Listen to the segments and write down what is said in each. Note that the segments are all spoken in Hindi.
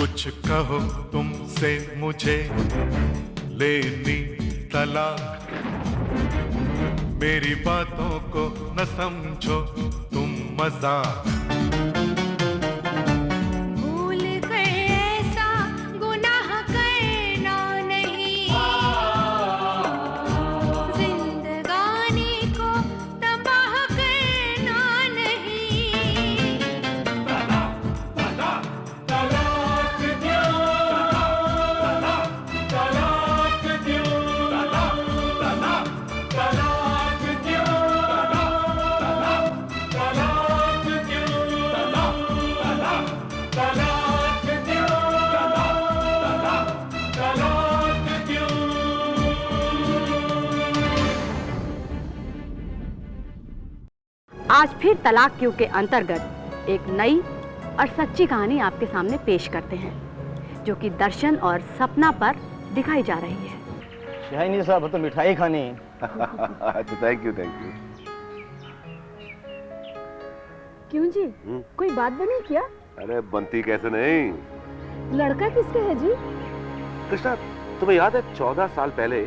कुछ कहो तुमसे मुझे लेनी तलाक, मेरी बातों को न समझो तुम मजाक। भूल गए ऐसा गुनाह करना नहीं, जिंदगानी को तबाह करना नहीं। तलाक दो, तलाक दो, तलाक दो, तलाक दो, तलाक दो, तलाक दो। आज फिर तलाक क्यों के अंतर्गत एक नई और सच्ची कहानी आपके सामने पेश करते हैं, जो कि दर्शन और सपना पर दिखाई जा रही है। शाइनी साहब तो मिठाई खानी। तो थैंक यू। क्यों जी, कोई बात बनी क्या? अरे बनती कैसे नहीं। लड़का किसके है जी? कृष्णा, तुम्हें याद है 14 साल पहले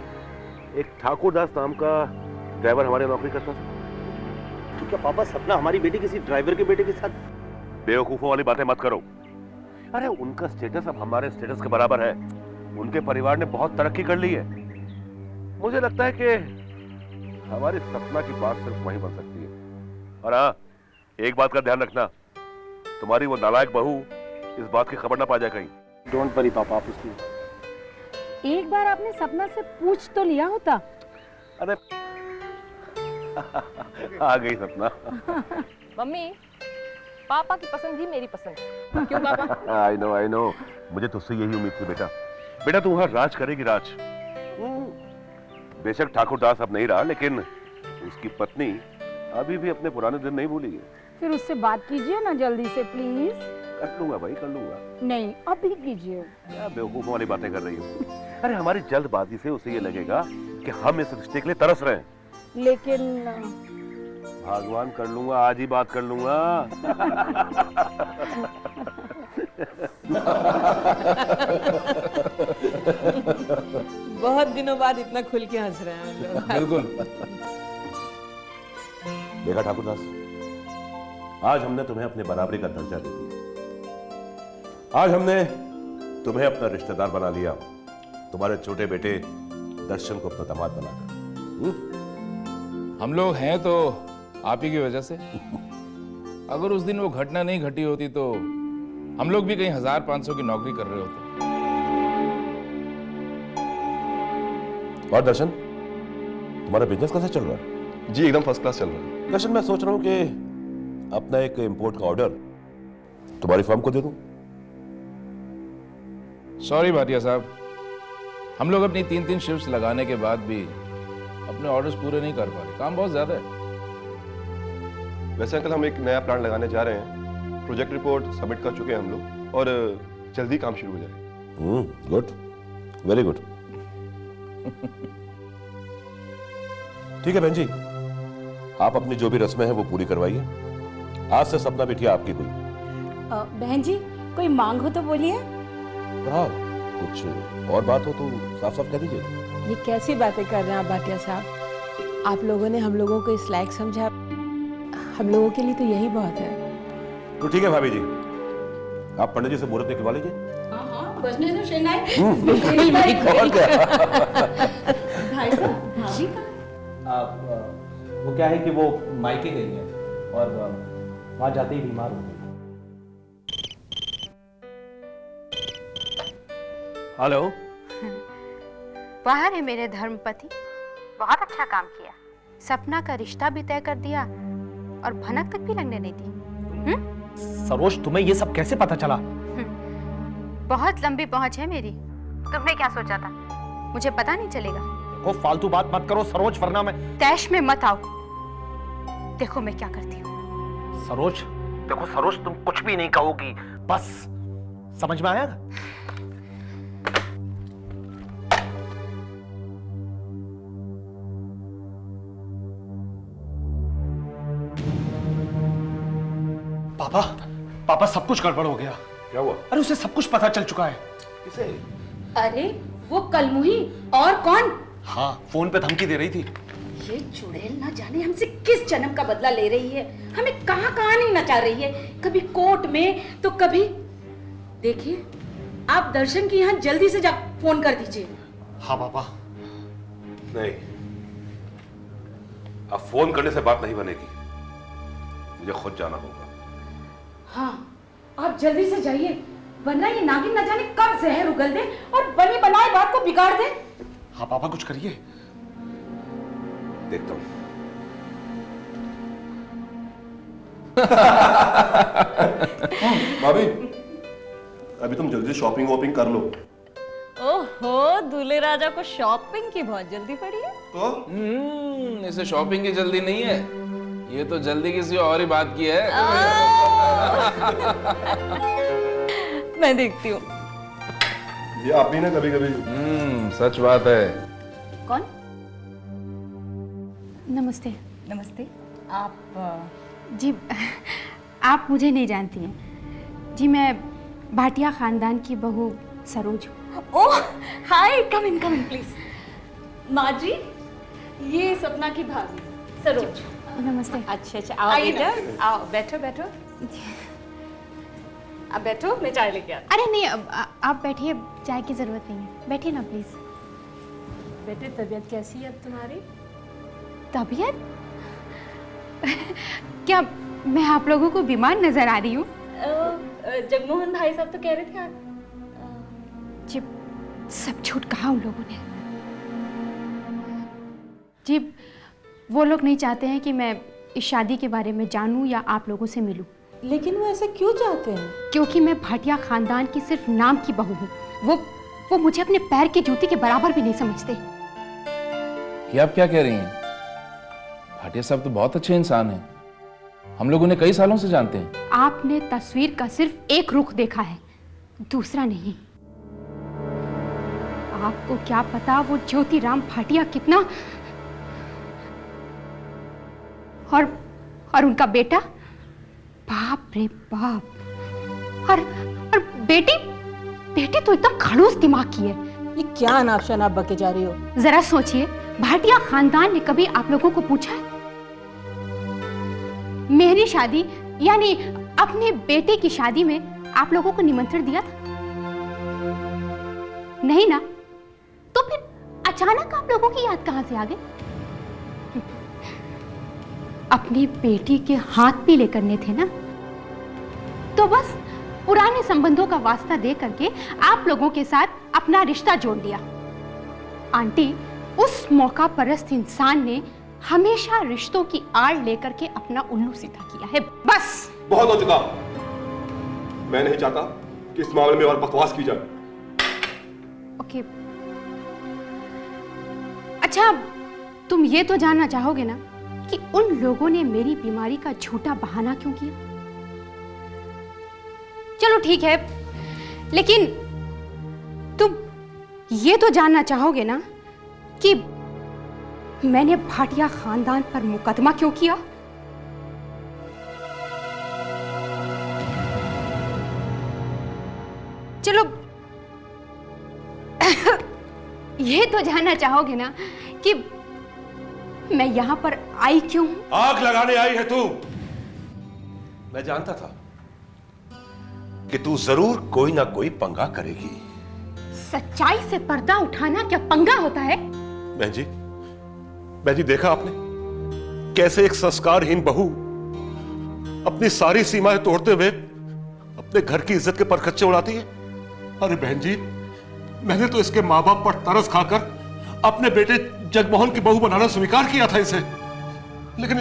एक ठाकुर दास नाम का ड्राइवर हमारे नौकरी करता था? तो क्या पापा सपना हमारी बेटी किसी ड्राइवर के बेटे के साथ? बेवकूफों वाली बातें मत करो। अरे उनका स्टेटस अब हमारे स्टेटस के बराबर है। उनके परिवार ने बहुत तरक्की कर ली है। मुझे लगता है कि हमारी सपना की बात सिर्फ वहीं बन सकती है। और हाँ, एक बात का ध्यान रखना, तुम्हारी वो नालायक बहू इस बात की खबर ना पा जाए कहीं। डोंट वरी पापा, आप उसकी एक बार आपने सपना से पूछ तो लिया होता। अरे आ गई सपना। मम्मी, पापा की पसंद ही मेरी पसंद है। क्यों पापा? आई नो, मुझे तुझसे यही उम्मीद थी बेटा। बेटा तू वहां राज करेगी, राज। बेशक ठाकुर दास अब नहीं रहा, लेकिन उसकी पत्नी अभी भी अपने पुराने दिन नहीं भूली है। फिर उससे बात कीजिए ना जल्दी से प्लीज। कर लूंगा भाई, कर लूंगा। नहीं, अभी कीजिए। क्या बेवकूफों वाली बातें कर रही हो? अरे हमारी जल्दबाजी से उसे ये लगेगा कि हम इस रिश्ते के लिए तरस रहे हैं। लेकिन भगवान, कर लूंगा, आज ही बात कर लूंगा। बहुत दिनों बाद इतना खुल के हंस रहे हैं हम लोग। बिल्कुल। देखा ठाकुर दास, आज हमने तुम्हें अपने बराबरी का दर्जा दे दिया। आज हमने तुम्हें अपना रिश्तेदार बना लिया, तुम्हारे छोटे बेटे दर्शन को अपना दामाद बनाकर। हम लोग हैं तो आप ही की वजह से। अगर उस दिन वो घटना नहीं घटी होती तो हम लोग भी कहीं 1500 की नौकरी कर रहे होते। और दर्शन, तुम्हारा बिजनेस कैसा चल रहा है? जी एकदम फर्स्ट क्लास चल रहा है। दर्शन, मैं सोच रहा हूं कि अपना एक इंपोर्ट का ऑर्डर तुम्हारी फर्म को दे दूं। सॉरी भाटिया साहब, हम लोग अपनी 3-3 शिफ्ट्स लगाने के बाद भी अपने ऑर्डर्स पूरे नहीं कर पा रहे। काम बहुत ज्यादा है। वैसे अंकल, हम एक नया प्लांट लगाने जा रहे हैं। प्रोजेक्ट रिपोर्ट सबमिट कर चुके हैं हम लोग और जल्दी काम शुरू हो जाएगा। Good, very good. ठीक है बहन जी, आप अपनी जो भी रस्में हैं वो पूरी करवाइए। आज से सपना बिटिया आपकी हुई। बहन जी, कोई मांग हो तो बोलिए। हाँ, कुछ और बात हो तो साफ साफ कह दीजिए। ये कैसी बातें कर रहे हैं आप भाटिया साहब? आप लोगों ने हम लोगों को इस लायक समझा, हम लोगों के लिए तो यही बहुत है। तो ठीक है भाभी जी, आप पंडित जी से मुहूर्त निकलवा लीजिए। हाँ, बजने तो शेनाई। और क्या? भाई साहब, भाभी का वो क्या है कि वो मायके गई है और वहां जाते ही बीमार हो गई। हेलो। बाहर है मेरे धर्मपति। बहुत अच्छा काम किया। सपना का रिश्ता भी तय कर दिया और भनक तक भी लगने नहीं दी। सरोज, तुम्हें ये सब कैसे पता चला? बहुत लंबी पहुंच है मेरी। तुमने क्या सोचा था मुझे पता नहीं चलेगा? वो फालतू बात मत करो सरोज, वरना मैं। तैश में मत आओ, देखो मैं क्या करती हूँ। सरोज, देखो सरोज, तुम कुछ भी नहीं कहोगी, बस समझ में आया? पापा, पापा सब कुछ गड़बड़ हो गया। क्या हुआ? अरे उसे सब कुछ पता चल चुका है। किसे? अरे वो कलमुही और कौन? हाँ, फोन पे धमकी दे रही थी। ये चुड़ैल ना जाने हमसे किस जन्म का बदला ले रही है, हमें कहाँ कहाँ नहीं नचा रही है, कभी कोर्ट में तो कभी। देखिए आप दर्शन की यहाँ जल्दी से जा फोन कर दीजिए। हाँ पापा। नहीं, अब फोन करने से बात नहीं बनेगी, मुझे खुद जाना होगा। हाँ आप जल्दी से जाइए, वरना ये नागिन न जाने कब जहर उगल दे और बनी बनाई बात को बिगाड़ दे। हाँ पापा कुछ करिए। देखता हूं। भाभी, अभी तुम जल्दी शॉपिंग वॉपिंग कर लो। ओहो, दूल्हे राजा को शॉपिंग की बहुत जल्दी पड़ी है। तो इसे शॉपिंग की जल्दी नहीं है, ये तो जल्दी किसी और ही बात की है। मैं देखती हूँ। ये आप भी ना कभी कभी। सच बात है। कौन? नमस्ते। नमस्ते। आप जी आप मुझे नहीं जानती हैं जी, मैं भाटिया खानदान की बहू सरोज हूँ। ओह हाय, कम इन प्लीज। माँ जी, ये सपना की भाभी सरोज। नमस्ते। अच्छा आओ बेटा, आओ बैठो बैठो। अब बैठो, मैं चाय लेके आती अरे नहीं, आप बैठिए, चाय की जरूरत नहीं है, बैठिए ना प्लीज। बेटे तबीयत कैसी है अब तुम्हारी? तबीयत? क्या मैं आप लोगों को बीमार नजर आ रही हूँ? जगमोहन भाई साहब तो कह रहे थे आप। जी सब झूठ कहा उन लोगों ने जी। वो लोग नहीं चाहते हैं कि मैं इस शादी के बारे में जानूं या आप लोगों से मिलूं। लेकिन वो ऐसा क्यों चाहते हैं? क्योंकि मैं भाटिया खानदान की सिर्फ नाम की बहू हूँ। वो मुझे अपने पैर की जूती के बराबर भी नहीं समझते। ये आप क्या कह रही हैं? भाटिया साहब तो बहुत अच्छे इंसान हैं, हम लोग उन्हें कई सालों से जानते हैं। आपने तस्वीर का सिर्फ एक रुख देखा है, दूसरा नहीं। आपको क्या पता वो ज्योतिराम भाटिया कितना, और उनका बेटा, बाप रे बाप। और बेटी तो एकदम खड़ूस दिमाग की है। ये क्या अनाप शनाप बके जा रही हो? जरा सोचिए, भाटिया खानदान ने कभी आप लोगों को पूछा है मेरी शादी यानी अपने बेटे की शादी में आप लोगों को निमंत्रण दिया था? नहीं ना? तो फिर अचानक आप लोगों की याद कहां से आ गई? अपनी बेटी के हाथ पीले करने थे ना, तो बस पुराने संबंधों का वास्ता दे करके आप लोगों के साथ अपना रिश्ता जोड़ लिया। आंटी, उस मौका परस्त इंसान ने हमेशा रिश्तों की आड़ लेकर के अपना उल्लू सीधा किया है। बस बहुत हो चुका। मैं नहीं चाहता कि इस मामले में और बकवास की जाए। ओके। अच्छा, तुम ये तो जानना चाहोगे ना कि उन लोगों ने मेरी बीमारी का झूठा बहाना क्यों किया? चलो ठीक है, लेकिन तुम ये तो जानना चाहोगे ना कि मैंने भाटिया खानदान पर मुकदमा क्यों किया? चलो ये तो जानना चाहोगे ना कि मैं यहां पर आई क्यों हूं? आग लगाने आई है तू। मैं जानता था कि तू जरूर कोई ना कोई पंगा करेगी। सच्चाई से पर्दा उठाना क्या पंगा होता है? बहन जी देखा आपने कैसे एक संस्कारहीन बहू अपनी सारी सीमाएं तोड़ते हुए अपने घर की इज्जत के परखच्चे उड़ाती है। अरे बहन जी, मैंने तो इसके माँ बाप पर तरस खाकर अपने बेटे जगमोहन की बहू बनाना स्वीकार किया था इसे, लेकिन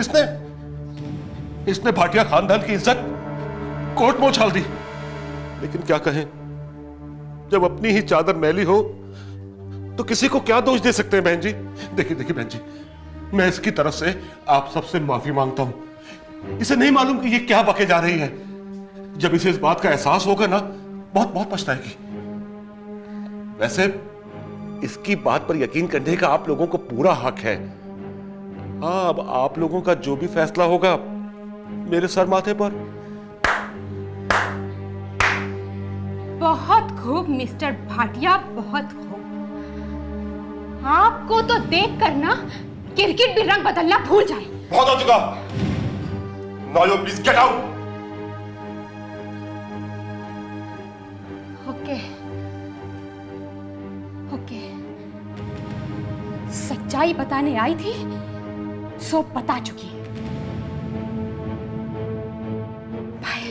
इसने भाटिया खानदान की इज्जत कोर्ट में उछाल दी। लेकिन क्या कहें, जब अपनी ही चादर मैली हो तो किसी को क्या दोष दे सकते हैं बहन जी। देखिए बहन जी, मैं इसकी तरफ से आप सबसे माफी मांगता हूं। इसे नहीं मालूम कि ये क्या बके जा रही है। जब इसे इस बात का एहसास होगा ना, बहुत पछताएगी। वैसे इसकी बात पर यकीन करने का आप लोगों को पूरा हक है। हाँ, अब आप लोगों का जो भी फैसला होगा मेरे सर माथे पर। बहुत खूब मिस्टर भाटिया, बहुत खूब। आपको तो देख कर ना क्रिकेट भी रंग बदलना भूल जाए। बहुत हो चुका। Now you please get out. Okay okay, सच्चाई बताने आई थी, सो बता चुकी है। बाय।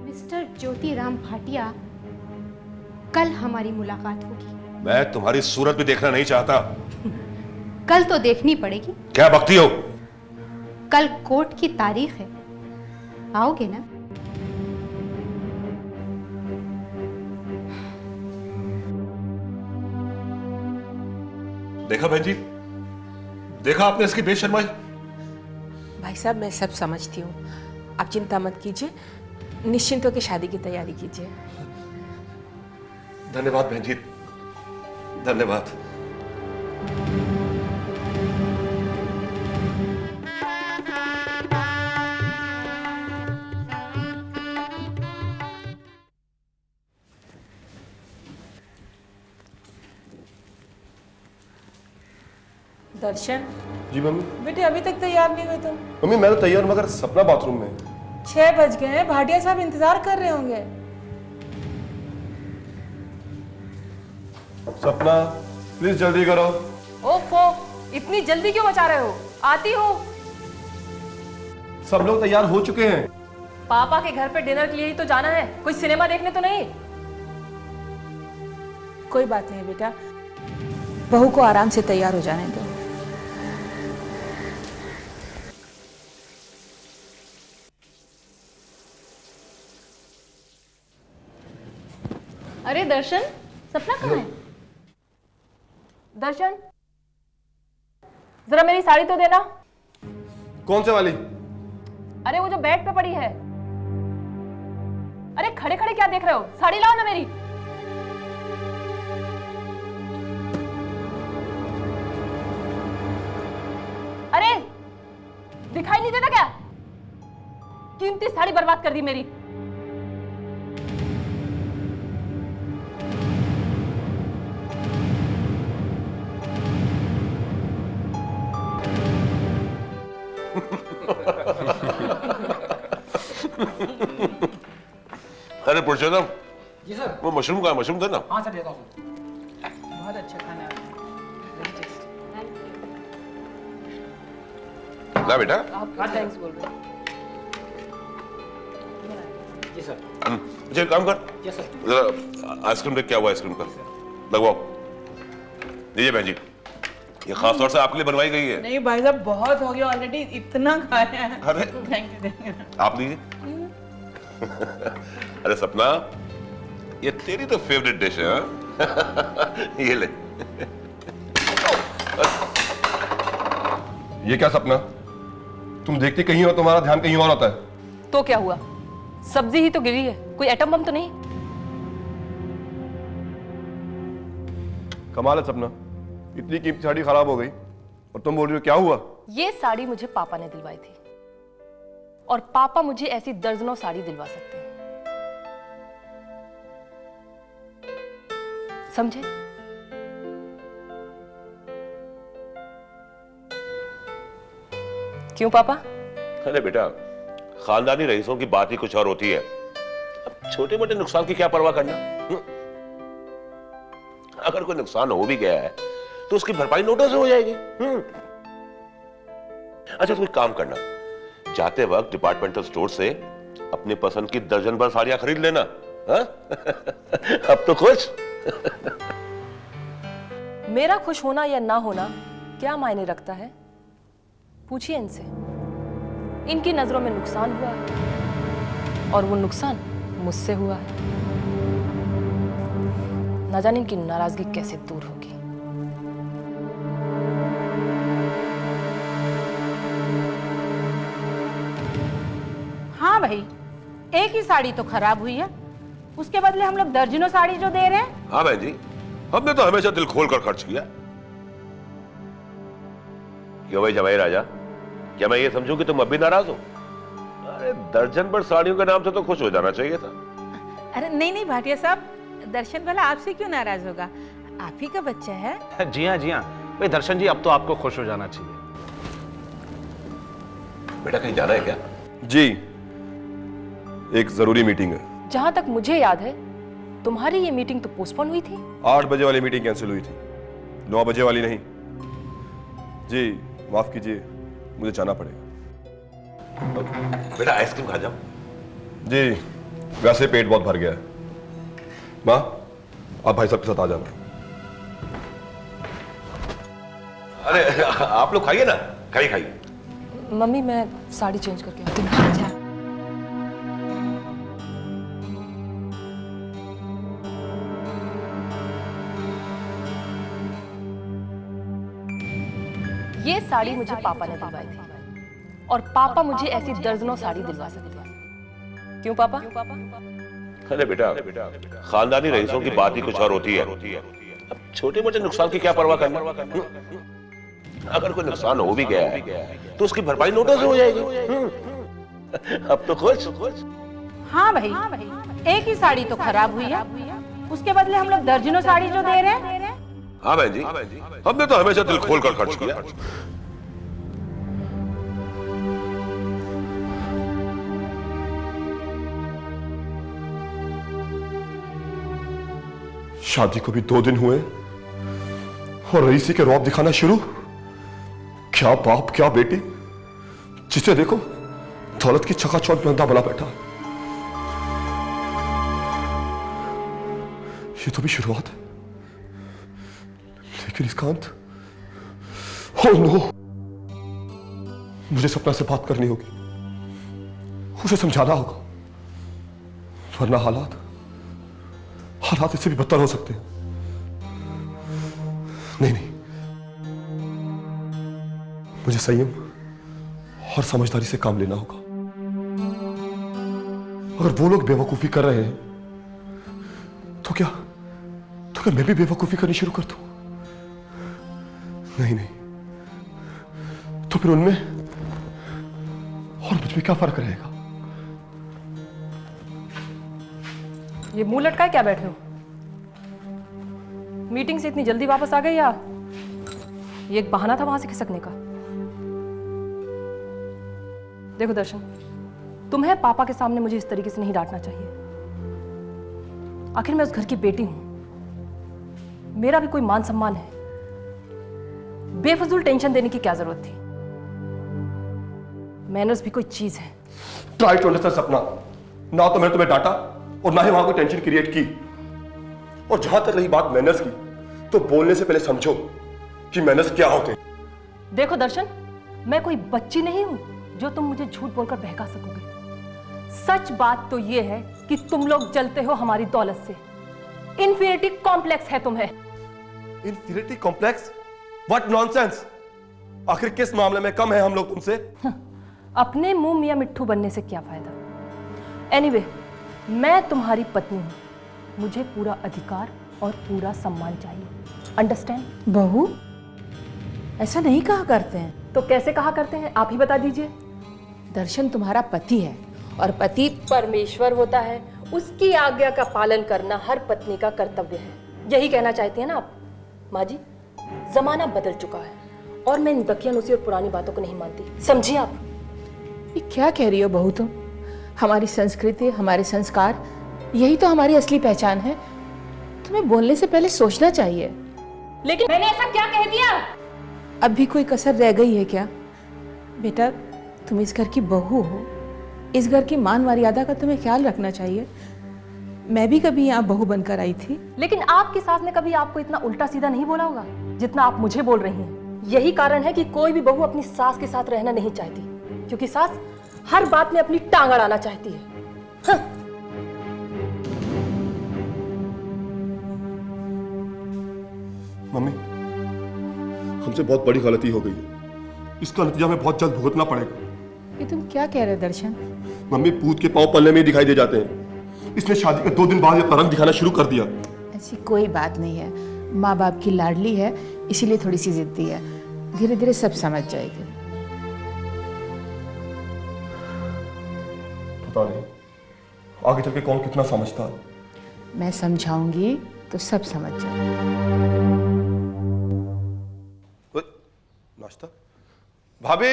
मिस्टर ज्योतिराम भाटिया, कल हमारी मुलाकात होगी। मैं तुम्हारी सूरत भी देखना नहीं चाहता। कल तो देखनी पड़ेगी। क्या बकती हो? कल कोर्ट की तारीख है, आओगे ना? देखा बहन जी, देखा आपने इसकी बेशर्माई। भाई साहब मैं सब समझती हूँ, आप चिंता मत कीजिए, निश्चिंत होकर शादी की तैयारी कीजिए। धन्यवाद बहन जी, धन्यवाद। दर्शन, जी मम्मी। बेटे अभी तक तैयार नहीं हुए तुम? मम्मी मैं तो तैयार, मगर सपना बाथरूम में। 6 बज गए हैं, भाटिया साहब इंतजार कर रहे होंगे। सपना प्लीज जल्दी करो। ओफो, इतनी जल्दी क्यों मचा रहे हो? आती हूँ। सब लोग तैयार हो चुके हैं। पापा के घर पे डिनर के लिए ही तो जाना है, कोई सिनेमा देखने तो नहीं। कोई बात नहीं बेटा, बहू को आराम से तैयार हो जाने दो। अरे दर्शन, सपना कहाँ है? दर्शन, जरा मेरी साड़ी तो देना। कौन से वाली? अरे वो जो बेड पे पड़ी है। अरे खड़े खड़े क्या देख रहे हो, साड़ी लाओ ना मेरी। अरे दिखाई नहीं देता क्या? कीमती साड़ी बर्बाद कर दी मेरी। अरे पुरुषोत्तम, जी सर। वो मशरूम का मशरूम देना। हाँ सर, देता हूँ। बहुत अच्छा खाना है। ना बेटा। आप थैंक्स बोल रहे हो। जी सर। अच्छा एक काम कर, यस सर। जरा आइसक्रीम देख, क्या हुआ आइसक्रीम का, लगवाओ। दीजिए बहन जी, ये खास तौर से आपके लिए बनवाई गई है। नहीं भाई साहब, बहुत हो गया ऑलरेडी, इतना खाया है। अरे थैंक यू। आप लीजिए। अरे सपना, ये तेरी तो फेवरेट डिश है। हाँ? ये ले। ये क्या सपना, तुम देखती कहीं हो, तुम्हारा ध्यान कहीं और होता है। तो क्या हुआ, सब्जी ही तो गिरी है, कोई एटम बम तो नहीं? कमाल है सपना, इतनी कीमती साड़ी खराब हो गई और तुम बोल रही हो क्या हुआ? ये साड़ी मुझे पापा ने दिलवाई थी, और पापा मुझे ऐसी दर्जनों साड़ी दिलवा सकते हैं, समझे? क्यों पापा? अरे बेटा, खानदानी रईसों की बात ही कुछ और होती है। अब छोटे मोटे नुकसान की क्या परवाह करना। अगर कोई नुकसान हो भी गया है तो उसकी भरपाई नोटों से हो जाएगी। अच्छा तो एक काम करना, जाते वक्त डिपार्टमेंटल स्टोर से अपनी पसंद की दर्जन भर साड़ियां खरीद लेना। हा? अब तो खुश। मेरा खुश होना या ना होना क्या मायने रखता है? पूछिए इनसे। इनकी नजरों में नुकसान हुआ है, और वो नुकसान मुझसे हुआ है। ना जाने इनकी नाराजगी कैसे दूर होगी। हाँ भाई, एक ही साड़ी तो खराब हुई है, उसके बदले हम लोग दर्जनों साड़ी जो दे रहे हैं। हाँ बहन जी, हमने तो हमेशा दिल खोल कर खर्च किया। क्यों भाई जमाई राजा, क्या मैं ये समझूं कि तुम अब भी नाराज हो? अरे दर्जन भर साड़ियों के नाम से तो खुश हो जाना चाहिए था। अरे नहीं नहीं भाटिया साहब, दर्शन भला आपसे क्यों नाराज होगा? आप ही का बच्चा है। जी हाँ भाई दर्शन जी, अब तो आपको खुश हो जाना चाहिए। बेटा कहीं जाना है क्या? जी, एक जरूरी मीटिंग है। जहां तक मुझे याद है तुम्हारी ये मीटिंग तो पोस्टपोन हुई थी। 8 बजे वाली मीटिंग कैंसिल हुई थी, 9 बजे वाली नहीं। जी माफ कीजिए, मुझे जाना पड़ेगा। बेटा आइसक्रीम खा जाओ। जी वैसे पेट बहुत भर गया है। माँ आप भाई साहब के साथ आ जाना। अरे आप लोग खाइए ना, खाइए। मम्मी मैं साड़ी चेंज करके आती हूँ। अच्छा ये साड़ी मुझे पापा ने दिलवाई थी और पापा मुझे ऐसी दर्जनों साड़ी दिलवा सकते हैं। क्यों पापा? अरे बेटा खानदानी रईसों की बात ही कुछ और होती है। अब छोटे मोटे नुकसान की क्या परवाह करना। अगर कोई नुकसान हो भी गया है तो उसकी भरपाई नोटों से हो जाएगी। अब तो खुश। हाँ भाई, एक ही साड़ी तो खराब हुई है, उसके बदले हम लोग दर्जनों साड़ी जो दे रहे हैं। हाँ बहन जी, हमने तो हमेशा दिल खोल कर खर्च किया। शादी को भी 2 दिन हुए और रईसी के रौब दिखाना शुरू। क्या बाप क्या बेटी, जिसे देखो दौलत की चकाचौंध में अंधा बना बैठा। ये तो भी शुरुआत है, लेकिन इसका अंत। ओह नो, मुझे सपना से बात करनी होगी, उसे समझाना होगा, वरना हालात इससे भी बदतर हो सकते हैं। नहीं, मुझे संयम और समझदारी से काम लेना होगा। अगर वो लोग बेवकूफी कर रहे हैं तो क्या मैं भी बेवकूफी करनी शुरू कर दूं? नहीं, तो फिर उनमें और मुझ में क्या फर्क रहेगा? ये मुंह लटकाए क्या बैठे हो? मीटिंग से इतनी जल्दी वापस आ गए या ये एक बहाना था वहां से खिसकने का? देखो दर्शन, तुम्हें पापा के सामने मुझे इस तरीके से नहीं डांटना चाहिए। आखिर मैं उस घर की बेटी हूं, मेरा भी कोई मान सम्मान है। बेफजूल टेंशन देने की क्या जरूरत थी? मैनर्स भी कोई चीज है। ट्राई टू अंडरस्टैंड सपना। ना तो मैंने तुम्हें डांटा और ना ही वहां कोई टेंशन क्रिएट की। और जहां तक रही बात मैनर्स की, तो बोलने से पहले समझो कि मैनर्स क्या होते हैं। देखो दर्शन, मैं कोई बच्ची नहीं हूं जो तुम मुझे झूठ बोलकर बहका सकोगे। सच बात तो यह है कि तुम लोग जलते हो हमारी दौलत से। इंफीरियरिटी कॉम्प्लेक्स है तुम्हें। Inferiority complex? What nonsense! आखिर किस मामले में कम है हम लोग तुमसे? अपने मुंह मियां मिट्ठू बनने से क्या फायदा। एनीवे, मैं तुम्हारी पत्नी हूं, मुझे पूरा अधिकार और पूरा सम्मान चाहिए। अंडरस्टैंड? बहू, ऐसा नहीं कहा करते हैं। तो कैसे कहा करते हैं, आप ही बता दीजिए। दर्शन तुम्हारा पति है और पति परमेश्वर होता है, उसकी आज्ञा का पालन करना हर पत्नी का कर्तव्य है। यही कहना चाहती हैं ना आप? माँ जी, जमाना बदल चुका है और मैं इन दकियानूसी और पुरानी बातों को नहीं मानती, समझिए आप। ये क्या कह रही हो बहू तुम? हमारी संस्कृति, हमारे संस्कार, यही तो हमारी असली पहचान है। तुम्हें बोलने से पहले सोचना चाहिए। लेकिन मैंने ऐसा क्या कह दिया? अब भी कोई कसर रह गई है क्या? बेटा, तुम इस घर की बहू हो, इस घर की मान मर्यादा का तुम्हें ख्याल रखना चाहिए। मैं भी कभी यहाँ बहू बनकर आई थी। लेकिन आपकी सास ने कभी आपको इतना उल्टा सीधा नहीं बोला होगा जितना आप मुझे बोल रही हैं। यही कारण है कि कोई भी बहू अपनी सास के साथ रहना नहीं चाहती, क्योंकि सास हर बात में अपनी टांग अड़ाना चाहती है। हाँ। मम्मी, हमसे बहुत बड़ी गलती हो गई है। इसका नतीजा हमें बहुत जल्द भुगतना पड़ेगा। ये तुम क्या कह रहे हो दर्शन? मम्मी, पूत के पांव पल्ले में ही दिखाई दे जाते हैं। इसने शादी के 2 दिन बाद ये रंग दिखाना शुरू कर दिया। ऐसी कोई बात नहीं है, माँ बाप की लाडली है, इसीलिए थोड़ी सी जिद्दी है। धीरे धीरे सब समझ जाएगी। पता नहीं आगे चल के कौन कितना समझता है। मैं समझाऊंगी तो सब समझ जाए। नाश्ता? भाभी,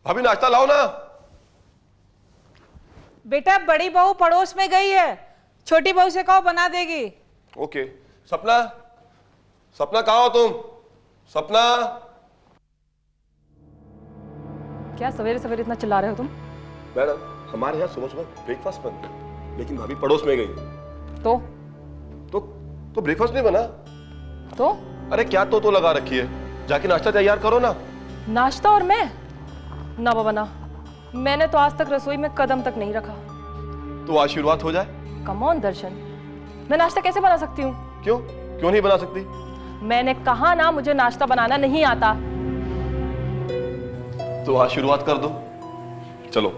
भाभी नाश्ता लाओ ना। बेटा बड़ी बहू पड़ोस में गई है, छोटी बहू से कहो बना देगी। ओके। सपना, सपना कहाँ हो तुम? सपना। क्या सवेरे सवेरे इतना चिल्ला रहे हो तुम? मैडम, हमारे यहाँ सुबह सुबह ब्रेकफास्ट बनता है, लेकिन भाभी पड़ोस में गई तो ब्रेकफास्ट नहीं बना। तो अरे क्या तो लगा रखी है, जाके नाश्ता तैयार करो ना। नाश्ता और मैं? ना बाबा ना, मैंने तो आज तक रसोई में कदम तक नहीं रखा। तो आज शुरुआत हो जाए। कम ऑन दर्शन, मैं नाश्ता कैसे बना सकती हूँ? क्यों नहीं बना सकती? मैंने कहा ना, मुझे नाश्ता बनाना नहीं आता। तो आज शुरुआत कर दो। चलो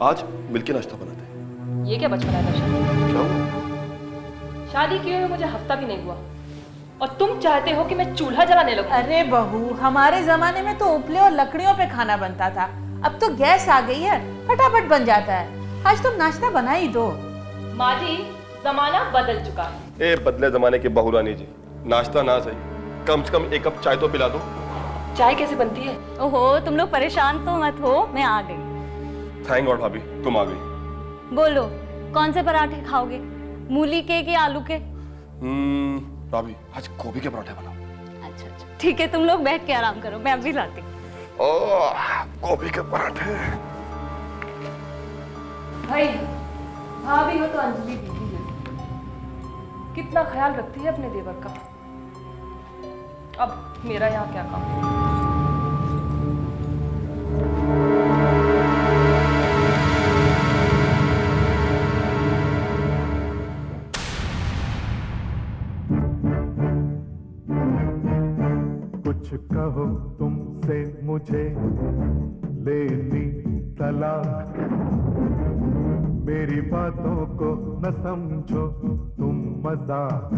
आज मिलके नाश्ता बनाते हैं। ये क्या बचपन है दर्शन? क्या हुआ? शादी किए हुए मुझे हफ्ता भी नहीं हुआ और तुम चाहते हो कि मैं चूल्हा जलाने लगूं? अरे बहू, हमारे जमाने में तो उपले और लकड़ियों पे खाना बनता था, अब तो गैस आ गई है, फटाफट बन जाता है। आज तुम नाश्ता बना ही दो। माँ जी, जमाना बदल चुका है। ए बदले जमाने की बहू रानी जी, नाश्ता ना सही, कम से कम एक कप चाय तो पिला दो। चाय कैसे बनती है? ओहो, तुम लोग परेशान तो मत हो, मैं आ गई। थैंक गॉड भाभी, तुम आ गई। बोलो, कौन से पराठे खाओगे? मूली के कि आलू के? भाभी आज गोभी के पराठे बनाओ। अच्छा अच्छा, ठीक है, तुम लोग बैठ के आराम करो, मैं अभी लाती हूँ। गोभी के पराठे। भाई, भाभी हो तो अंजलि दीदी जैसी, कितना ख्याल रखती है अपने देवर का। अब मेरा यहाँ क्या काम? कुछ कहो तुमसे मुझे लेनी तलाक, मेरी बातों को न समझो तुम मजाक।